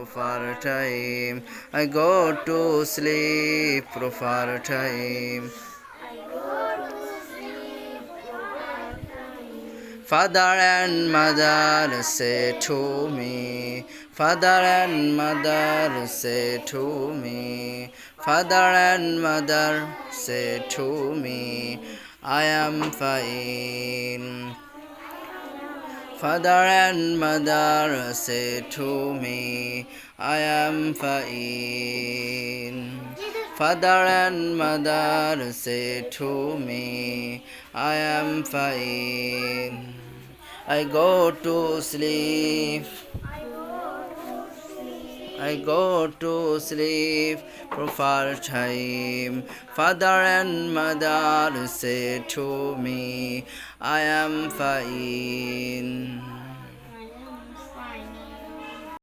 proper time. I go to sleep, proper time. Father and mother say to me, Father and mother say to me, Father and mother say to me, I am fine. Father and mother say to me, I am fine. Father and mother say to me, I am fine. I go to sleep. I go to sleep proper time. Father and mother say to me, I am fine.